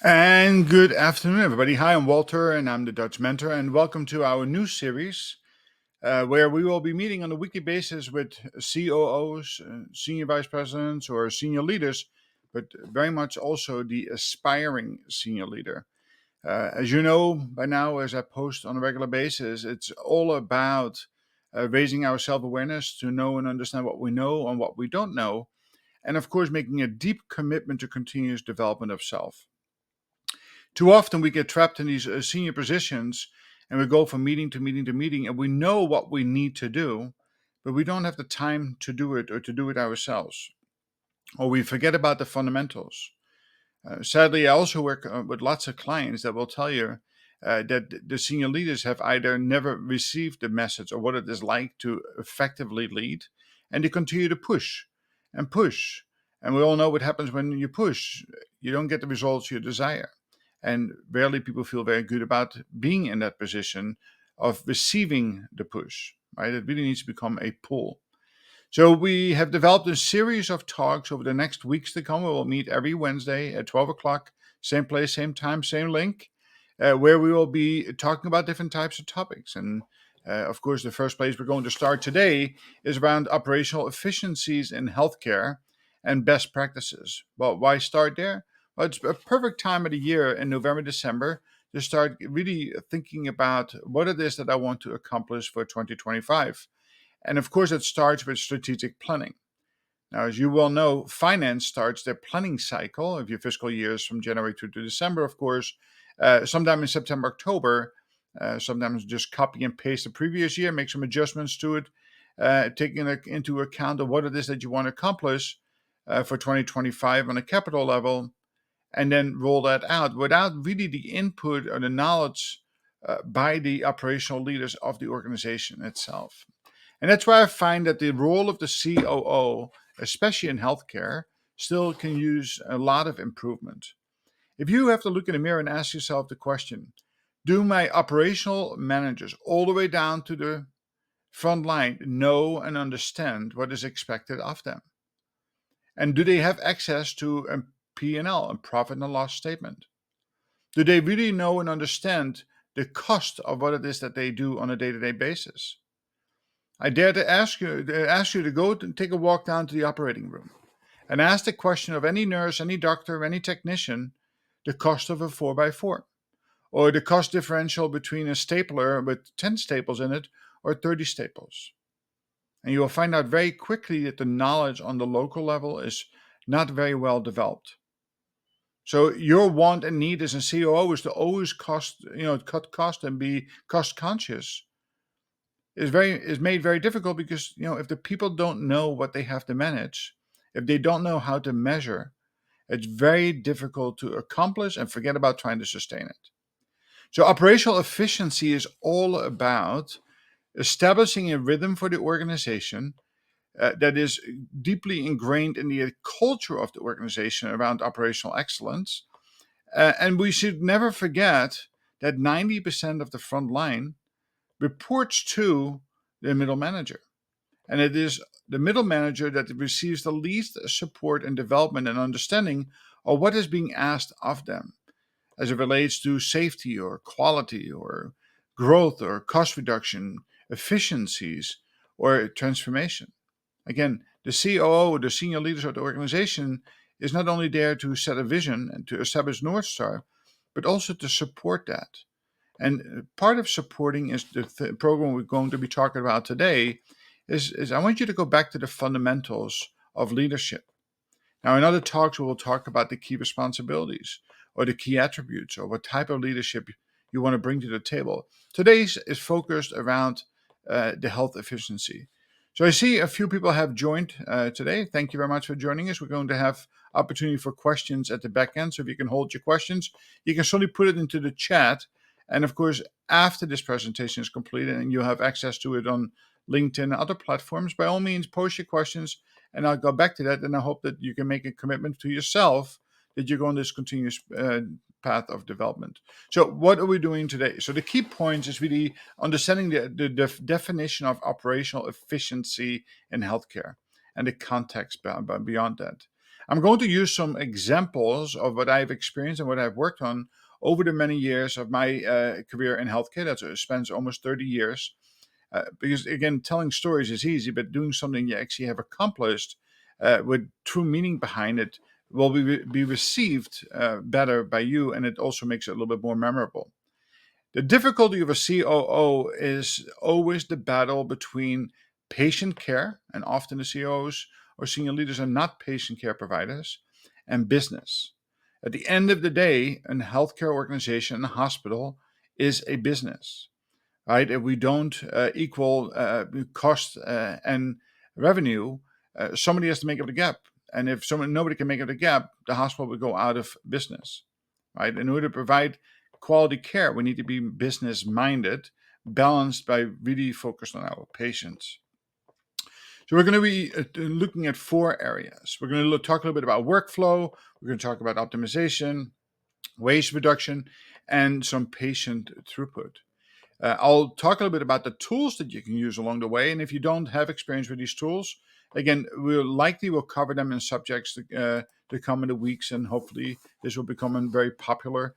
And good afternoon, everybody. Hi, I'm Walter, and I'm the Dutch Mentor, and welcome to our new series where we will be meeting on a weekly basis with COOs, senior vice presidents, or senior leaders, but very much also the aspiring senior leader. As you know by now, as I post on a regular basis, it's all about raising our self awareness to know and understand what we know and what we don't know, and of course, making a deep commitment to continuous development of self. Too often we get trapped in these senior positions and we go from meeting to meeting to meeting and we know what we need to do, but we don't have the time to do it or to do it ourselves. Or we forget about the fundamentals. Sadly, I also work with lots of clients that will tell you that the senior leaders have either never received the message or what it is like to effectively lead, and they continue to push and push. And we all know what happens when you push. You don't get the results you desire. And rarely people feel very good about being in that position of receiving the push, right? It really needs to become a pull. So we have developed a series of talks over the next weeks to come. We will meet every Wednesday at 12 o'clock, same place, same time, same link, where we will be talking about different types of topics. And of course, the first place we're going to start today is around operational efficiencies in healthcare and best practices. Well, why start there? Well, it's a perfect time of the year in November, December to start really thinking about what it is that I want to accomplish for 2025. And of course, it starts with strategic planning. Now, as you well know, finance starts their planning cycle of your fiscal years from January to December, of course, sometime in September, October. Sometimes just copy and paste the previous year, make some adjustments to it, taking into account of what it is that you want to accomplish for 2025 on a capital level, and then roll that out without really the input or the knowledge by the operational leaders of the organization itself. And that's why I find that the role of the COO, especially in healthcare, still can use a lot of improvement. If you have to look in the mirror and ask yourself the question, do my operational managers all the way down to the front line know and understand what is expected of them? And do they have access to a P&L, a profit and loss statement? Do they really know and understand the cost of what it is that they do on a day-to-day basis? I dare to ask you to go and take a walk down to the operating room and ask the question of any nurse, any doctor, any technician, the cost of a 4x4, or the cost differential between a stapler with 10 staples in it or 30 staples. And you will find out very quickly that the knowledge on the local level is not very well developed. So your want and need as a COO is to always cut cost and be cost conscious is made very difficult because if the people don't know what they have to manage, if they don't know how to measure, it's very difficult to accomplish and forget about trying to sustain it. So operational efficiency is all about establishing a rhythm for the organization that is deeply ingrained in the culture of the organization around operational excellence. And we should never forget that 90% of the front line reports to the middle manager. And it is the middle manager that receives the least support and development and understanding of what is being asked of them as it relates to safety or quality or growth or cost reduction, efficiencies, or transformation. Again, the COO, the senior leaders of the organization, is not only there to set a vision and to establish North Star, but also to support that. And part of supporting is the program we're going to be talking about today is I want you to go back to the fundamentals of leadership. Now, in other talks, we will talk about the key responsibilities or the key attributes or what type of leadership you want to bring to the table. Today's is focused around the health efficiency. So I see a few people have joined today. Thank you very much for joining us. We're going to have opportunity for questions at the back end. So if you can hold your questions, you can certainly put it into the chat. And of course, after this presentation is completed and you have access to it on LinkedIn and other platforms, by all means, post your questions and I'll go back to that. And I hope that you can make a commitment to yourself that you're going this continuous path of development. So what are we doing today? So the key points is really understanding the definition of operational efficiency in healthcare and the context beyond that. I'm going to use some examples of what I've experienced and what I've worked on over the many years of my career in healthcare. That spans almost 30 years. Because again, telling stories is easy, but doing something you actually have accomplished with true meaning behind it will be received better by you, and it also makes it a little bit more memorable. The difficulty of a COO is always the battle between patient care, and often the COOs or senior leaders are not patient care providers, and business. At the end of the day, a healthcare organization, a hospital, is a business, right? If we don't equal cost and revenue, somebody has to make up the gap. And if nobody can make up the gap, the hospital will go out of business, right? In order to provide quality care, we need to be business minded, balanced by really focused on our patients. So we're going to be looking at 4 areas. We're going to talk a little bit about workflow. We're going to talk about optimization, waste reduction, and some patient throughput. I'll talk a little bit about the tools that you can use along the way. And if you don't have experience with these tools, again, we'll cover them in subjects to come in the weeks. And hopefully this will become a very popular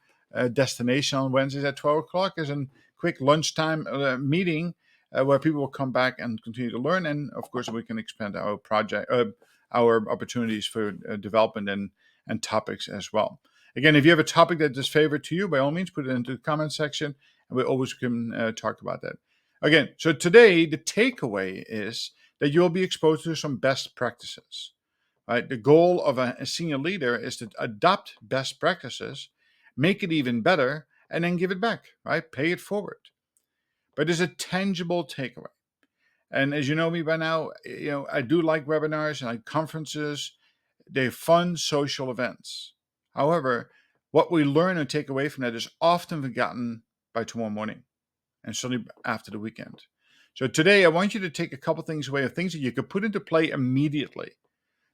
destination on Wednesdays at 12 o'clock as a quick lunchtime meeting where people will come back and continue to learn. And of course, we can expand our our opportunities for development and topics as well. Again, if you have a topic that is favorite to you, by all means, put it into the comment section, and we always can talk about that. Again, so today the takeaway is that you'll be exposed to some best practices. Right? The goal of a senior leader is to adopt best practices, make it even better, and then give it back. Right? Pay it forward. But there's a tangible takeaway. And as you know me by now, I do like webinars and like conferences. They're fun social events. However, what we learn and take away from that is often forgotten by tomorrow morning and certainly after the weekend. So today, I want you to take a couple things away of things that you could put into play immediately.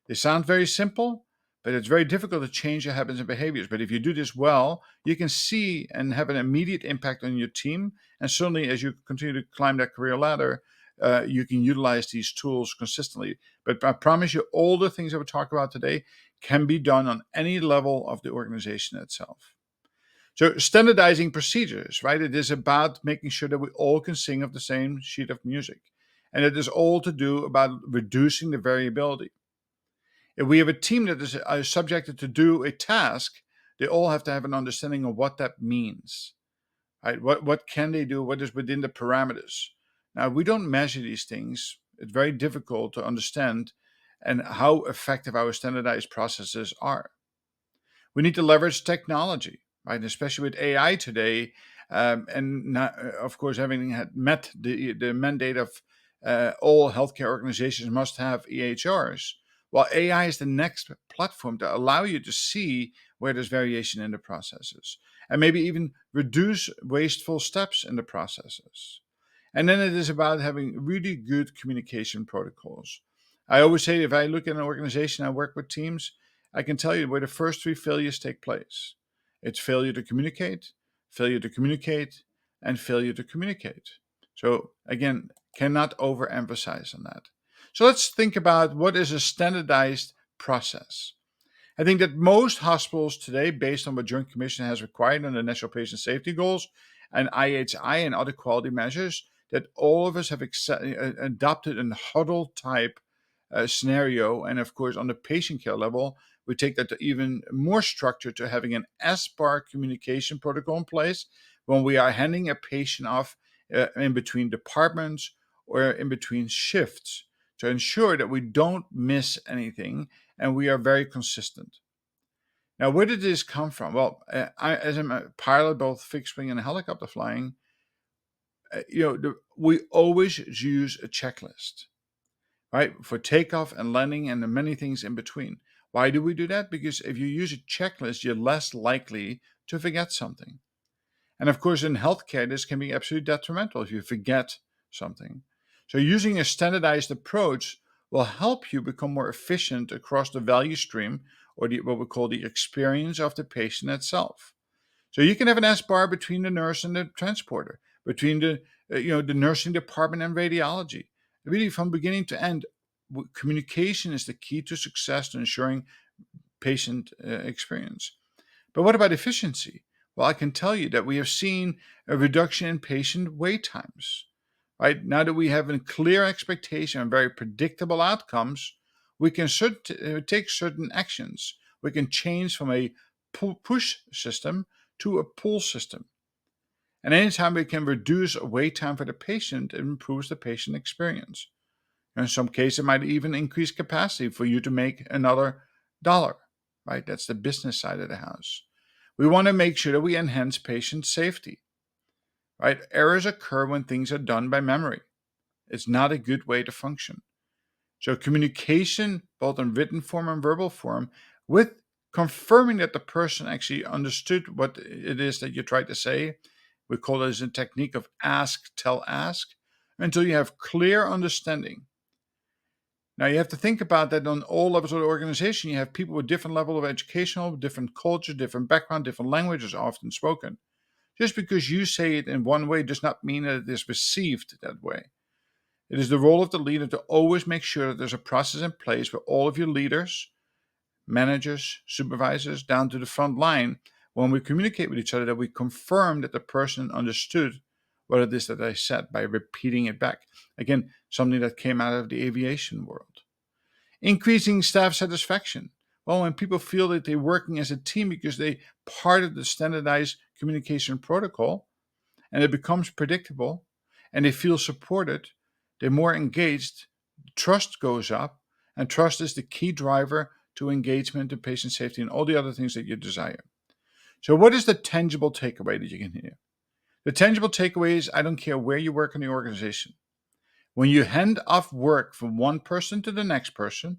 They sound very simple, but it's very difficult to change your habits and behaviors. But if you do this well, you can see and have an immediate impact on your team. And certainly as you continue to climb that career ladder, you can utilize these tools consistently. But I promise you, all the things that we talk about today can be done on any level of the organization itself. So standardizing procedures, right? It is about making sure that we all can sing off the same sheet of music. And it is all to do about reducing the variability. If we have a team that is subjected to do a task, they all have to have an understanding of what that means, right? What can they do? What is within the parameters? Now, if we don't measure these things, it's very difficult to understand and how effective our standardized processes are. We need to leverage technology, right? Especially with AI today, and not, of course, having met the mandate of all healthcare organizations must have EHRs. Well, AI is the next platform to allow you to see where there's variation in the processes and maybe even reduce wasteful steps in the processes. And then it is about having really good communication protocols. I always say if I look at an organization, I work with teams, I can tell you where the first 3 failures take place. It's failure to communicate, and failure to communicate. So again, cannot overemphasize on that. So let's think about what is a standardized process. I think that most hospitals today, based on what Joint Commission has required under National Patient Safety Goals and IHI and other quality measures, that all of us have adopted a huddle type scenario. And of course, on the patient care level, we take that to even more structure to having an SBAR communication protocol in place when we are handing a patient off in between departments or in between shifts to ensure that we don't miss anything and we are very consistent. Now, where did this come from? Well, as I'm a pilot, both fixed wing and helicopter flying, we always use a checklist, right? For takeoff and landing and the many things in between. Why do we do that? Because if you use a checklist, you're less likely to forget something. And of course, in healthcare, this can be absolutely detrimental if you forget something. So using a standardized approach will help you become more efficient across the value stream, or what we call the experience of the patient itself. So you can have an S-bar between the nurse and the transporter, between the nursing department and radiology. Really, from beginning to end, communication is the key to success to ensuring patient experience. But what about efficiency? Well, I can tell you that we have seen a reduction in patient wait times. Right now that we have a clear expectation and very predictable outcomes, we can take certain actions. We can change from a push system to a pull system. And anytime we can reduce wait time for the patient, it improves the patient experience. In some cases, it might even increase capacity for you to make another dollar, right? That's the business side of the house. We want to make sure that we enhance patient safety, right? Errors occur when things are done by memory. It's not a good way to function. So communication, both in written form and verbal form, with confirming that the person actually understood what it is that you tried to say. We call this a technique of ask, tell, ask, until you have clear understanding. Now you have to think about that on all levels of the organization. You have people with different level of educational, different culture, different background, different languages often spoken. Just because you say it in one way does not mean that it is received that way. It is the role of the leader to always make sure that there's a process in place where all of your leaders, managers, supervisors, down to the front line, when we communicate with each other, that we confirm that the person understood what it is that I said by repeating it back. Again, something that came out of the aviation world. Increasing staff satisfaction. Well, when people feel that they're working as a team because they part of the standardized communication protocol and it becomes predictable and they feel supported, they're more engaged, trust goes up, and trust is the key driver to engagement and patient safety and all the other things that you desire. So what is the tangible takeaway that you can hear? The tangible takeaway is I don't care where you work in the organization. When you hand off work from one person to the next person,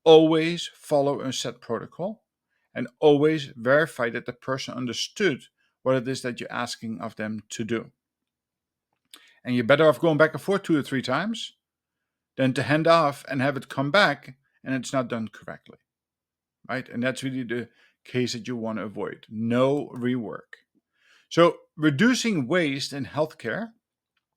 always follow a set protocol and always verify that the person understood what it is that you're asking of them to do. And you're better off going back and forth 2 or 3 times than to hand off and have it come back and it's not done correctly, right? And that's really the case that you want to avoid. No rework. So reducing waste in healthcare,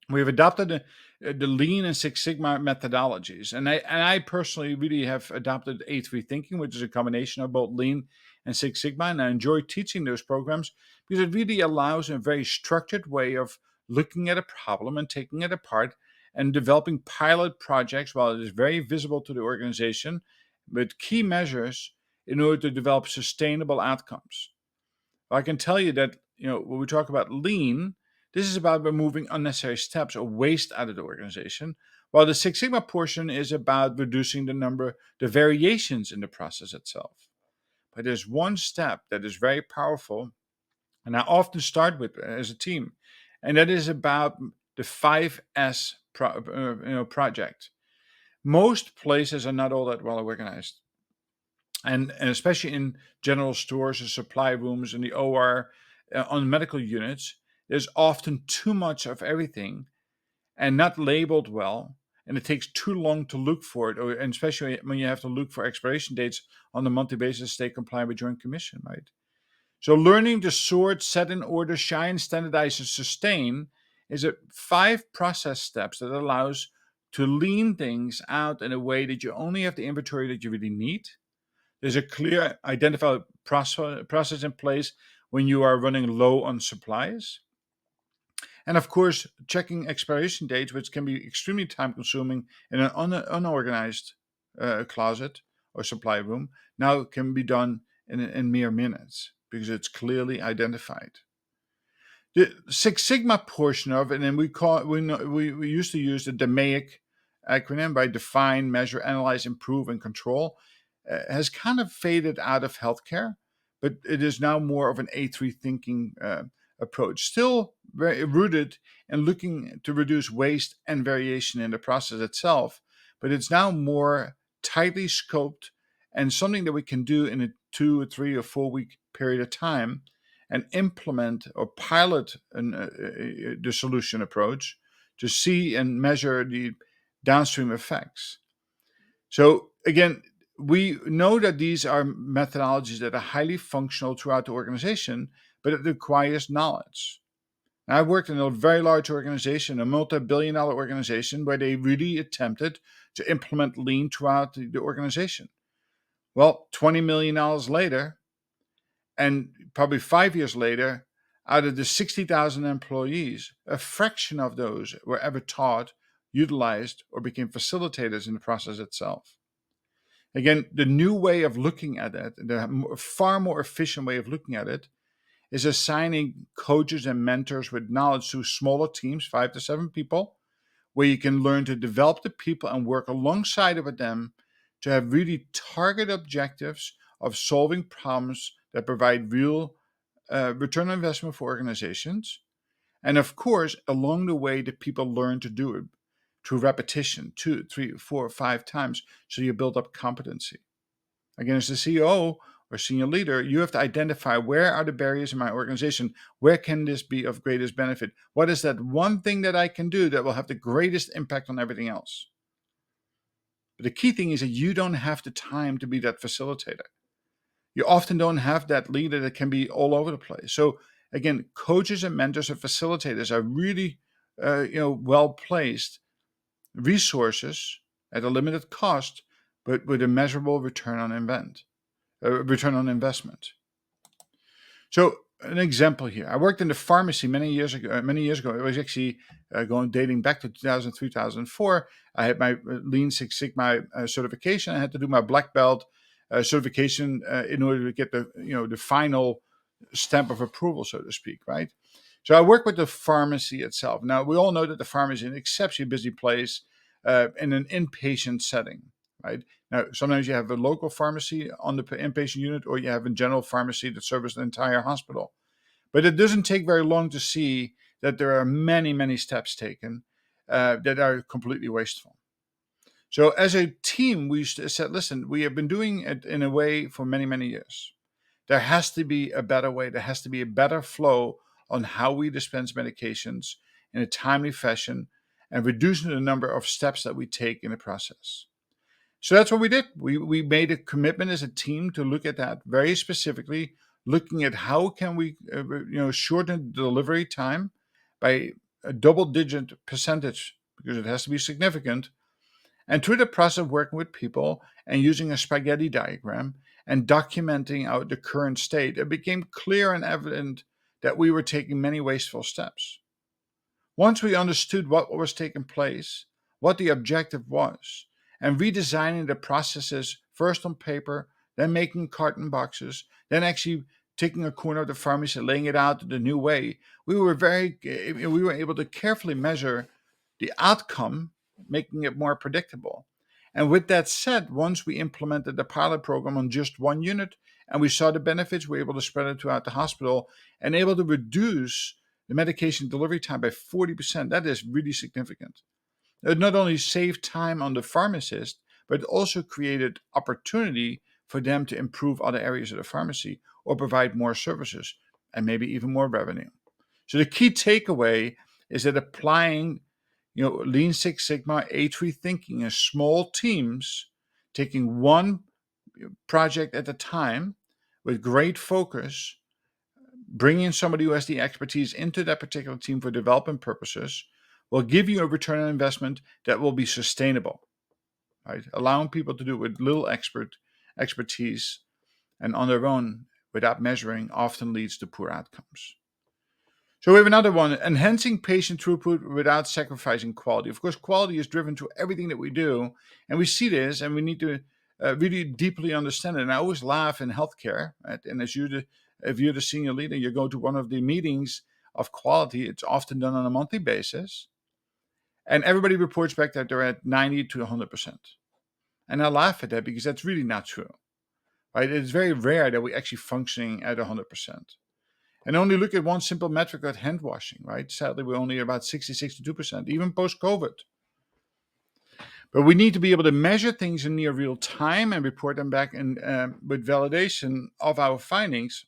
we've adopted the Lean and Six Sigma methodologies. And I personally really have adopted A3 thinking, which is a combination of both Lean and Six Sigma. And I enjoy teaching those programs because it really allows a very structured way of looking at a problem and taking it apart and developing pilot projects while it is very visible to the organization with key measures in order to develop sustainable outcomes. I can tell you that, when we talk about lean, this is about removing unnecessary steps or waste out of the organization, while the Six Sigma portion is about reducing the variations in the process itself. But there's one step that is very powerful, and I often start with as a team, and that is about the 5S project. Most places are not all that well organized. And especially in general stores and supply rooms in the OR, on medical units, there's often too much of everything and not labeled well. And it takes too long to look for it, and especially when you have to look for expiration dates on a monthly basis to stay compliant with Joint Commission, right? So learning to sort, set in order, shine, standardize, and sustain is a 5 process steps that allows to lean things out in a way that you only have the inventory that you really need. There's a clear identified process in place when you are running low on supplies. And of course, checking expiration dates, which can be extremely time consuming in an unorganized closet or supply room, now can be done in mere minutes because it's clearly identified. The Six Sigma portion of it, and we used to use the DMAIC acronym by define, measure, analyze, improve, and control, has kind of faded out of healthcare, but it is now more of an A3 thinking approach, still very rooted in looking to reduce waste and variation in the process itself, but it's now more tightly scoped and something that we can do in a 2 or 3 or 4 week period of time and implement or pilot the solution approach to see and measure the downstream effects. So again, we know that these are methodologies that are highly functional throughout the organization, but it requires knowledge. Now, I've worked in a very large organization, a multi-billion-dollar organization, where they really attempted to implement lean throughout the organization. Well, $20 million later, and probably 5 years later, out of the 60,000 employees, a fraction of those were ever taught, utilized, or became facilitators in the process itself. Again, the new way of looking at it, the far more efficient way of looking at it, is assigning coaches and mentors with knowledge to smaller teams, 5 to 7 people, where you can learn to develop the people and work alongside with them to have really target objectives of solving problems that provide real return on investment for organizations. And of course, along the way, the people learn to do it through repetition, 2, 3, 4, 5 times, so you build up competency. Again, as the CEO or senior leader, you have to identify where are the barriers in my organization? Where can this be of greatest benefit? What is that one thing that I can do that will have the greatest impact on everything else? But the key thing is that you don't have the time to be that facilitator. You often don't have that leader that can be all over the place. So again, coaches and mentors and facilitators are really well placed resources at a limited cost, but with a measurable return on investment. So an example here: I worked in the pharmacy many years ago. It was actually dating back to 2003, 2004. I had my Lean Six Sigma certification. I had to do my black belt certification in order to get the final stamp of approval, so to speak, right? So I work with the pharmacy itself. Now, we all know that the pharmacy is an exceptionally busy place in an inpatient setting, right? Now, sometimes you have a local pharmacy on the inpatient unit, or you have a general pharmacy that serves the entire hospital. But it doesn't take very long to see that there are many, many steps taken that are completely wasteful. So as a team, we said, listen, we have been doing it in a way for many, many years. There has to be a better way. There has to be a better flow on how we dispense medications in a timely fashion and reducing the number of steps that we take in the process. So that's what we did. We made a commitment as a team to look at that very specifically, looking at how can we shorten the delivery time by a double-digit percentage, because it has to be significant. And through the process of working with people and using a spaghetti diagram and documenting out the current state, it became clear and evident that we were taking many wasteful steps. Once we understood what was taking place, what the objective was, and redesigning the processes first on paper, then making carton boxes, then actually taking a corner of the pharmacy, laying it out the new way, we were able to carefully measure the outcome, making it more predictable. And with that said, once we implemented the pilot program on just one unit and we saw the benefits, we were able to spread it throughout the hospital and able to reduce the medication delivery time by 40%. That is really significant. It not only saved time on the pharmacist, but it also created opportunity for them to improve other areas of the pharmacy or provide more services and maybe even more revenue. So the key takeaway is that applying Lean Six Sigma A3 thinking in small teams, taking one project at a time with great focus, bringing somebody who has the expertise into that particular team for development purposes will give you a return on investment that will be sustainable, right? Allowing people to do it with little expertise and on their own without measuring often leads to poor outcomes. So we have another one: enhancing patient throughput without sacrificing quality. Of course, quality is driven to everything that we do, and we see this, and we need to really deeply understand it. And I always laugh in healthcare, right? And if you're the senior leader, you go to one of the meetings of quality. It's often done on a monthly basis, and everybody reports back that they're at 90 to 100%. And I laugh at that because that's really not true, right? It's very rare that we're actually functioning at 100%. And only look at one simple metric at hand washing, right? Sadly, we're only about 60, 62%, even post-COVID. But we need to be able to measure things in near real time and report them back with validation of our findings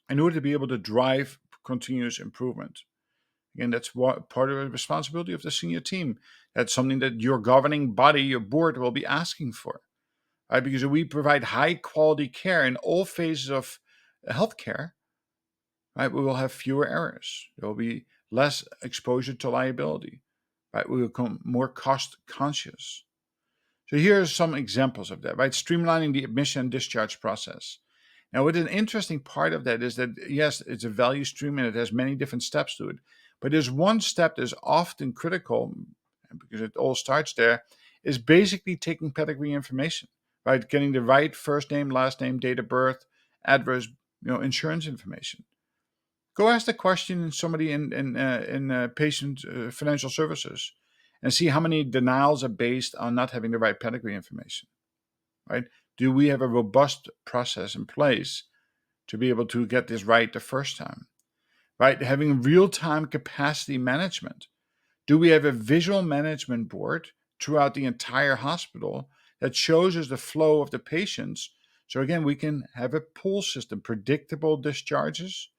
in order to be able to drive continuous improvement. Again, that's part of the responsibility of the senior team. That's something that your governing body, your board, will be asking for, right? Because if we provide high quality care in all phases of healthcare, right, we will have fewer errors. There will be less exposure to liability, right? We will become more cost conscious. So here are some examples of that, right? Streamlining the admission and discharge process. Now, what an interesting part of that is that, yes, it's a value stream and it has many different steps to it. But there's one step that is often critical, because it all starts there, is basically taking pedigree information, right? Getting the right first name, last name, date of birth, address, insurance information. Go ask the question in somebody in patient financial services and see how many denials are based on not having the right pedigree information, right? Do we have a robust process in place to be able to get this right the first time, right? Having real-time capacity management. Do we have a visual management board throughout the entire hospital that shows us the flow of the patients? So again, we can have a pull system, predictable discharges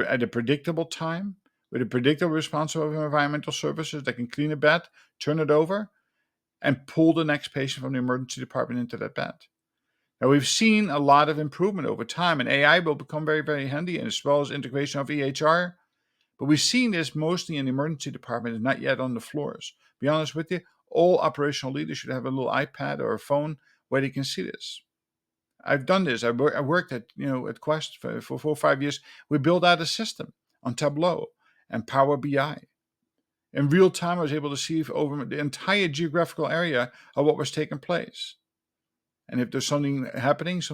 at a predictable time with a predictable response of environmental services that can clean a bed, turn it over, and pull the next patient from the emergency department into that bed. Now, we've seen a lot of improvement over time, and AI will become very, very handy, as well as integration of EHR. But we've seen this mostly in the emergency department and not yet on the floors. Be honest with you, all operational leaders should have a little iPad or a phone where they can see this. I've done this. I worked at Quest for 4 or 5 years. We built out a system on Tableau and Power BI. In real time, I was able to see over the entire geographical area of what was taking place. And if there's something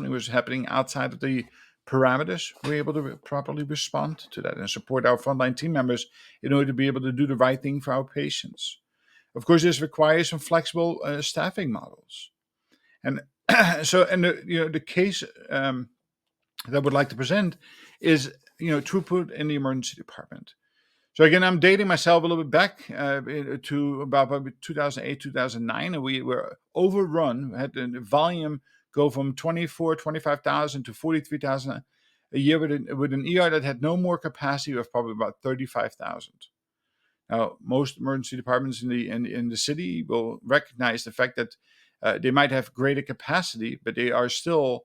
was happening outside of the parameters, we're able to properly respond to that and support our frontline team members in order to be able to do the right thing for our patients. Of course, this requires some flexible staffing models. And the case that I would like to present is throughput in the emergency department. So again, I'm dating myself a little bit back to about 2008, 2009, and we were overrun. We had the volume go from 25,000 to 43,000 a year with an ER that had no more capacity of probably about 35,000. Now, most emergency departments in the city will recognize the fact that they might have greater capacity, but they are still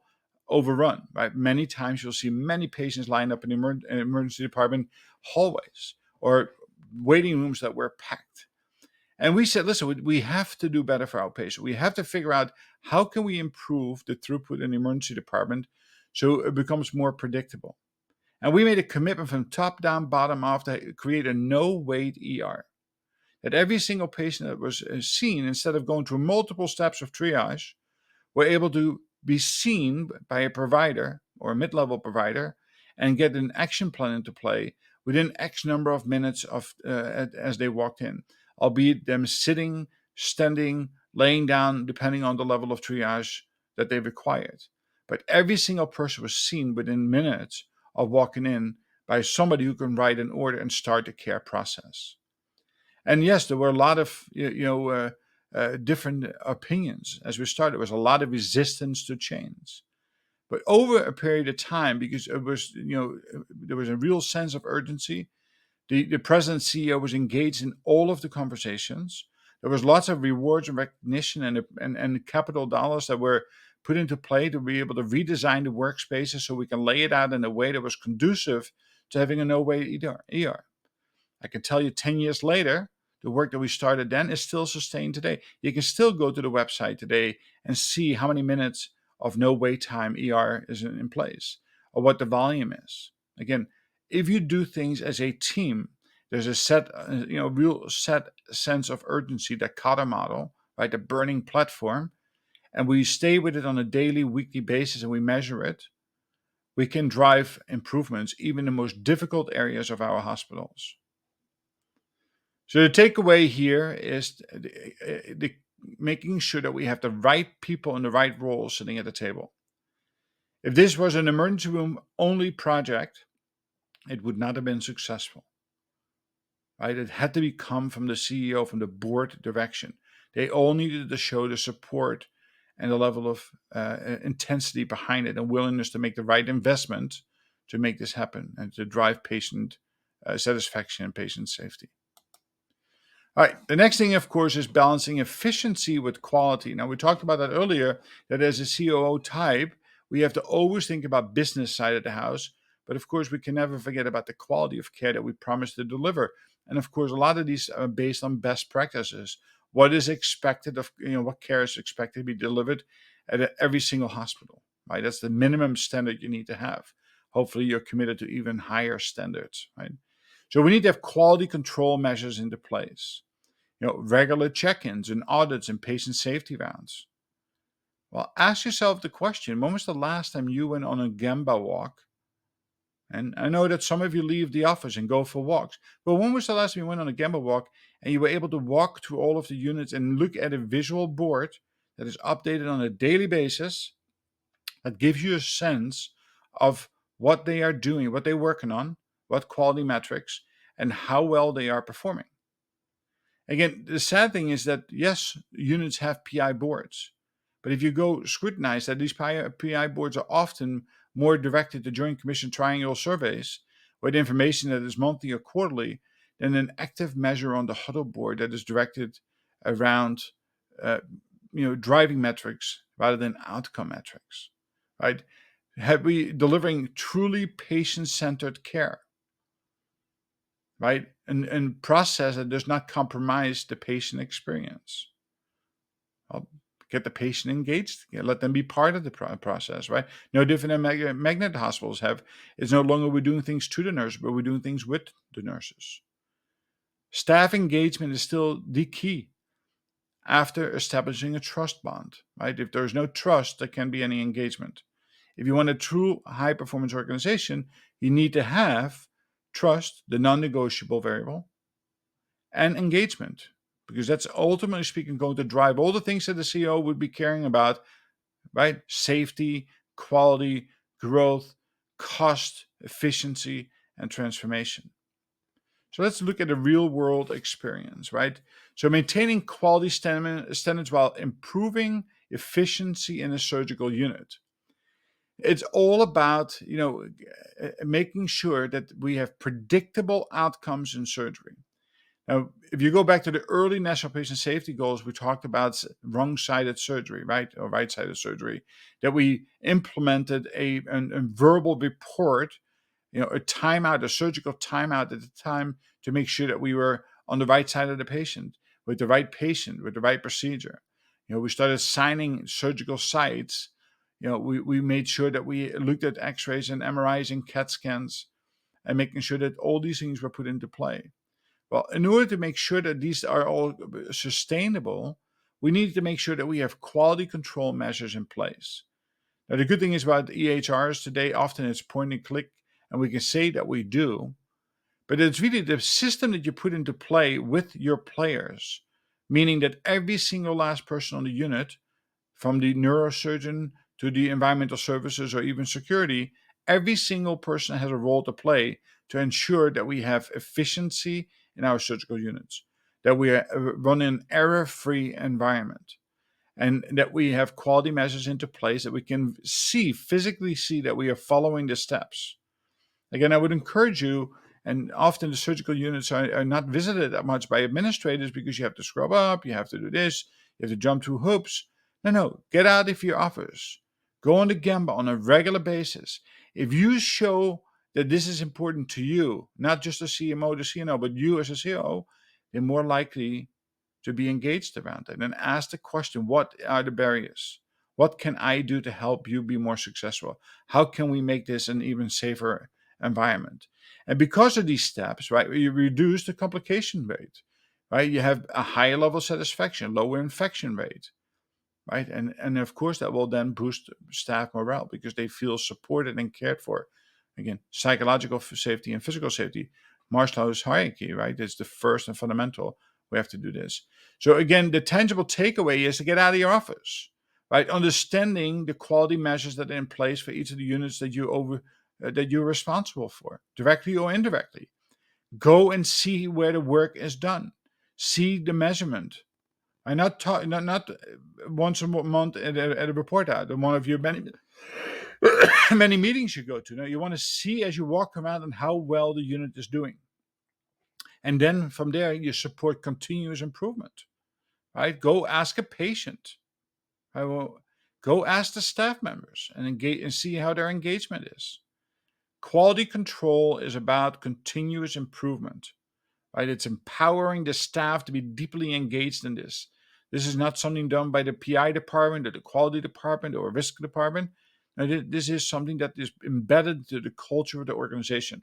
overrun. Right? Many times you'll see many patients lined up in the emergency department hallways or waiting rooms that were packed. And we said, listen, we have to do better for our patients. We have to figure out how can we improve the throughput in the emergency department so it becomes more predictable. And we made a commitment from top down, bottom off to create a no-wait ER. That every single patient that was seen, instead of going through multiple steps of triage, were able to be seen by a provider or a mid-level provider and get an action plan into play within X number of minutes as they walked in, albeit them sitting, standing, laying down, depending on the level of triage that they required. But every single person was seen within minutes of walking in by somebody who can write an order and start the care process. And yes, there were a lot of different opinions as we started. There was a lot of resistance to change. But over a period of time, because it was, there was a real sense of urgency, the president CEO was engaged in all of the conversations. There was lots of rewards and recognition and capital dollars that were put into play to be able to redesign the workspaces so we can lay it out in a way that was conducive to having a no-wait ER. I can tell you 10 years later, the work that we started then is still sustained today. You can still go to the website today and see how many minutes of no wait time ER is in place or what the volume is. Again, if you do things as a team, there's a real set sense of urgency, that Kata model, right, the burning platform, and we stay with it on a daily, weekly basis and we measure it, we can drive improvements even in the most difficult areas of our hospitals. So the takeaway here is making sure that we have the right people in the right roles sitting at the table. If this was an emergency room only project, it would not have been successful. Right? It had to come from the CEO, from the board direction. They all needed to show the support and the level of intensity behind it and willingness to make the right investment to make this happen and to drive patient satisfaction and patient safety. All right, the next thing, of course, is balancing efficiency with quality. Now, we talked about that earlier, that as a COO type, we have to always think about business side of the house. But of course, we can never forget about the quality of care that we promise to deliver. And of course, a lot of these are based on best practices. what is expected of, what care is expected to be delivered at every single hospital, right? That's the minimum standard you need to have. Hopefully you're committed to even higher standards, right? So we need to have quality control measures into place. Regular check-ins and audits and patient safety rounds. Well, ask yourself the question, when was the last time you went on a Gemba walk? And I know that some of you leave the office and go for walks, but when was the last time you went on a Gemba walk and you were able to walk through all of the units and look at a visual board that is updated on a daily basis that gives you a sense of what they are doing, what they're working on, what quality metrics, and how well they are performing? Again, the sad thing is that, yes, units have PI boards, but if you go scrutinize that, these PI boards are often more directed to Joint Commission triannual surveys with information that is monthly or quarterly than an active measure on the huddle board that is directed around driving metrics rather than outcome metrics, right? Have we delivering truly patient-centered care, right? And process that does not compromise the patient experience. I'll get the patient engaged, let them be part of the process, right? No different than magnet hospitals have. It's no longer we're doing things to the nurse, but we're doing things with the nurses. Staff engagement is still the key after establishing a trust bond, right? If there's no trust, there can't be any engagement. If you want a true high-performance organization, you need to have trust, the non-negotiable variable, and engagement, because that's ultimately speaking going to drive all the things that the CEO would be caring about, right? Safety, quality, growth, cost, efficiency, and transformation. So let's look at a real world experience, right? So maintaining quality standards while improving efficiency in a surgical unit. It's all about, making sure that we have predictable outcomes in surgery. Now, if you go back to the early National Patient Safety Goals, we talked about wrong-sided surgery, right, or right-sided surgery, that we implemented a verbal report, a timeout, a surgical timeout at the time to make sure that we were on the right side of the patient, with the right procedure. We started signing surgical sites. We made sure that we looked at X-rays and MRIs and CAT scans and making sure that all these things were put into play. Well, in order to make sure that these are all sustainable, we need to make sure that we have quality control measures in place. Now, the good thing is about EHRs today, often it's point and click, and we can say that we do, but it's really the system that you put into play with your players, meaning that every single last person on the unit, from the neurosurgeon to the environmental services or even security, every single person has a role to play to ensure that we have efficiency in our surgical units, that we run an error-free environment, and that we have quality measures into place that we can physically see that we are following the steps. Again, I would encourage you, and often the surgical units are not visited that much by administrators because you have to scrub up, you have to do this, you have to jump through hoops. No, get out of your office. Go on the Gemba on a regular basis. If you show that this is important to you, not just the CMO, the CNO, but you as a COO, they're more likely to be engaged around it and ask the question, what are the barriers? What can I do to help you be more successful? How can we make this an even safer environment? And because of these steps, right, you reduce the complication rate, right? You have a higher level of satisfaction, lower infection rate, right? And of course, that will then boost staff morale because they feel supported and cared for. Again, psychological safety and physical safety. Maslow's hierarchy, right? It's the first and fundamental. We have to do this. So again, the tangible takeaway is to get out of your office, right? Understanding the quality measures that are in place for each of the units that you're responsible for, directly or indirectly. Go and see where the work is done. See the measurement. I not once a month at a report out in one of your many many meetings you go to. Now you want to see as you walk around and how well the unit is doing, and then from there you support continuous improvement. Right? Go ask a patient. I will go ask the staff members and engage and see how their engagement is. Quality control is about continuous improvement, right? It's empowering the staff to be deeply engaged in this. This is not something done by the PI department or the quality department or risk department. No, this is something that is embedded to the culture of the organization.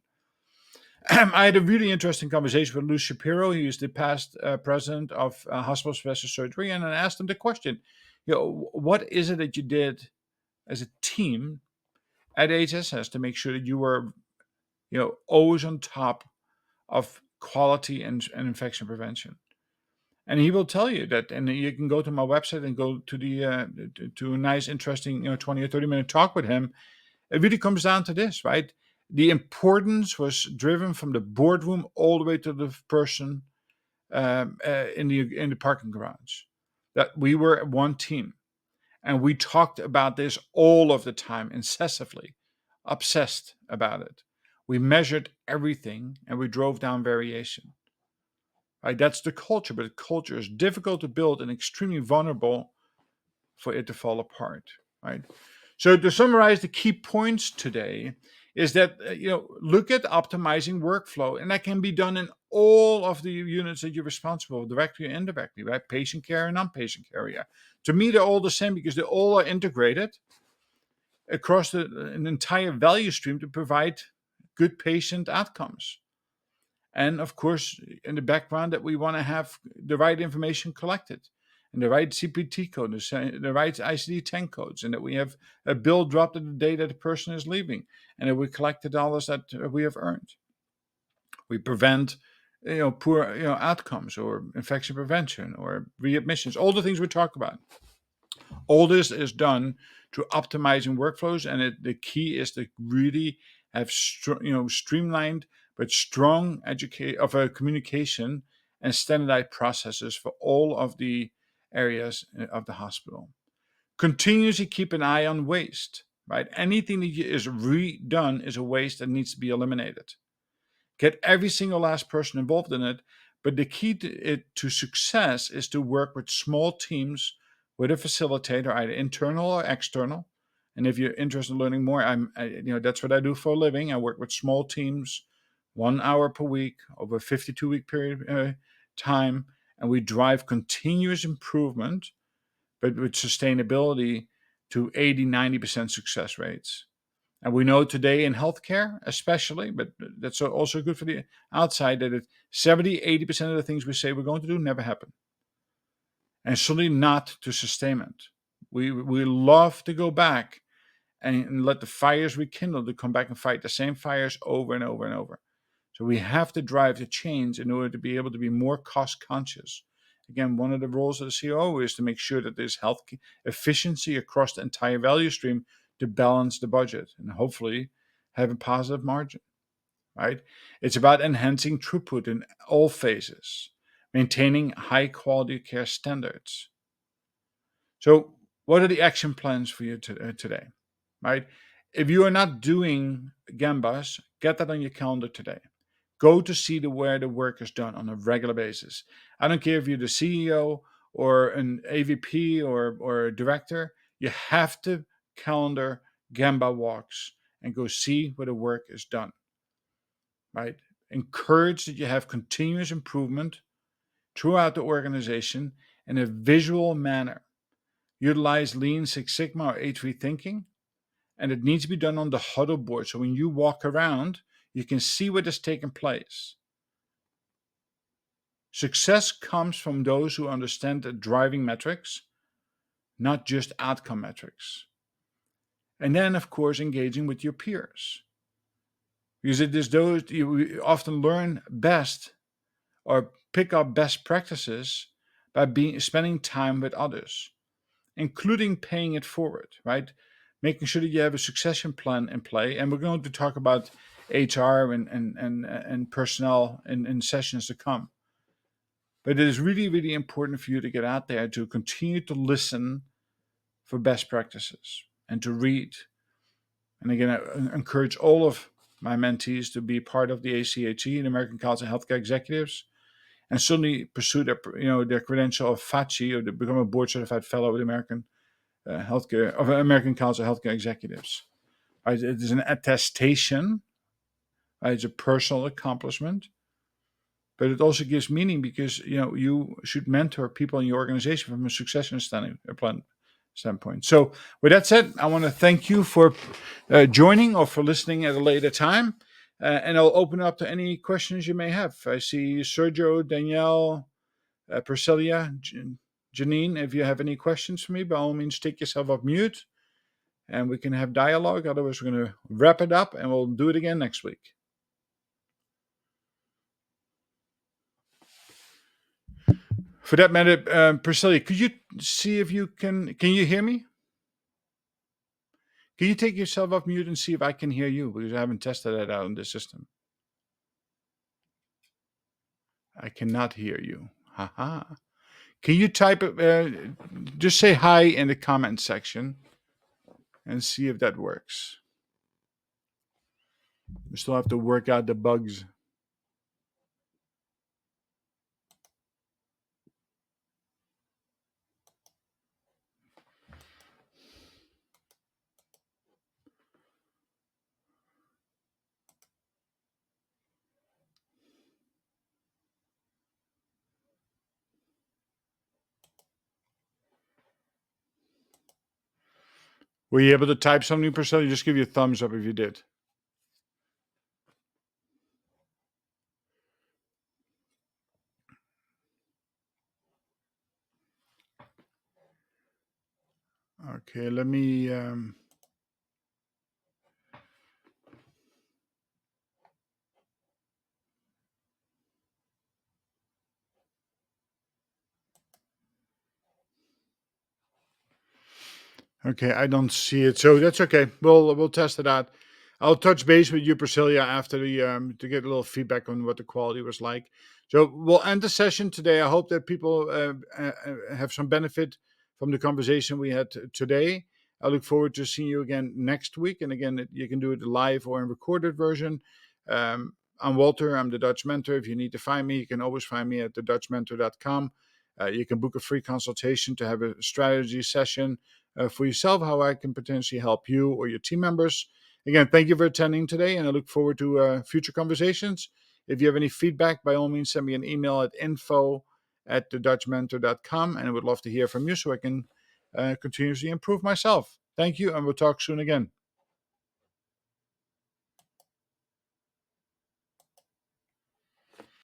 I had a really interesting conversation with Lou Shapiro. He is the past president of Hospital Special Surgery, and I asked him the question: what is it that you did as a team at HSS to make sure that you were, always on top of quality and infection prevention? And he will tell you that, and you can go to my website and go to to a nice, interesting, 20 or 30-minute talk with him. It really comes down to this, right? The importance was driven from the boardroom all the way to the person in the parking garage. That we were one team, and we talked about this all of the time, incessantly, obsessed about it. We measured everything, and we drove down variation. Right? That's the culture, but the culture is difficult to build and extremely vulnerable for it to fall apart. Right? So to summarize the key points today is that look at optimizing workflow, and that can be done in all of the units that you're responsible for, directly or indirectly, right? Patient care and non-patient care. Yeah. To me, they're all the same because they all are integrated across an entire value stream to provide good patient outcomes. And of course, in the background, that we want to have the right information collected and the right CPT code, the right ICD-10 codes, and that we have a bill dropped on the day that the person is leaving, and that we collect the dollars that we have earned. We prevent, poor, outcomes or infection prevention or readmissions, all the things we talk about. All this is done through optimizing workflows, and the key is to really have streamlined but strong communication and standardized processes for all of the areas of the hospital. Continuously keep an eye on waste. Right, anything that is redone is a waste that needs to be eliminated. Get every single last person involved in it. But the key to success is to work with small teams with a facilitator, either internal or external. And if you're interested in learning more, that's what I do for a living. I work with small teams, 1 hour per week over a 52-week period time, and we drive continuous improvement, but with sustainability to 80-90% success rates. And we know today in healthcare, especially, but that's also good for the outside, that 70-80% of the things we say we're going to do never happen. And certainly not to sustainment. We love to go back and let the fires rekindle, to come back and fight the same fires over and over and over. So we have to drive the change in order to be able to be more cost conscious. Again, one of the roles of the COO is to make sure that there's health efficiency across the entire value stream to balance the budget and hopefully have a positive margin, right? It's about enhancing throughput in all phases, maintaining high quality care standards. So what are the action plans for you today, right? If you are not doing Gambas, get that on your calendar today. Go to see where the work is done on a regular basis. I don't care if you're the CEO or an AVP or a director, you have to calendar Gamba walks and go see where the work is done, right? Encourage that you have continuous improvement throughout the organization in a visual manner. Utilize Lean Six Sigma or H3 thinking, and it needs to be done on the huddle board. So when you walk around, you can see what is taking place. Success comes from those who understand the driving metrics, not just outcome metrics. And then, of course, engaging with your peers. Because it is those you often learn best or pick up best practices by spending time with others, including paying it forward, right? Making sure that you have a succession plan in play. And we're going to talk about HR and personnel in sessions to come. But it is really, really important for you to get out there to continue to listen for best practices and to read. And again, I encourage all of my mentees to be part of the ACHE, the American Council of Healthcare Executives, and certainly pursue their credential of FACHI, or to become a board certified fellow of the American American Council of Healthcare Executives. Right? It is an attestation. Right? It's a personal accomplishment, but it also gives meaning because you should mentor people in your organization from a succession standpoint. So, with that said, I want to thank you for joining or for listening at a later time, and I'll open up to any questions you may have. I see Sergio, Danielle, Priscilla, Janine. If you have any questions for me, by all means, take yourself off mute, and we can have dialogue. Otherwise, we're going to wrap it up, and we'll do it again next week. For that matter, Priscilla, could you see if you can you hear me? Can you take yourself off mute and see if I can hear you? Because I haven't tested that out in the system. I cannot hear you. Haha. Can you type it? Just say hi in the comment section and see if that works. We still have to work out the bugs. Were you able to type something, Priscilla? Just give you a thumbs up if you did. Okay, let me. Okay, I don't see it, so that's okay. We'll test it out. I'll touch base with you, Priscilla, after the to get a little feedback on what the quality was like. So we'll end the session today. I hope that people have some benefit from the conversation we had today. I look forward to seeing you again next week. And again, you can do it live or in recorded version. I'm Walter. I'm the Dutch Mentor. If you need to find me, you can always find me at thedutchmentor.com. You can book a free consultation to have a strategy session for yourself, how I can potentially help you or your team members. Again, thank you for attending today, and I look forward to future conversations. If you have any feedback, by all means, send me an email at info@thedutchmentor.com, and I would love to hear from you so I can continuously improve myself. Thank you, and we'll talk soon again.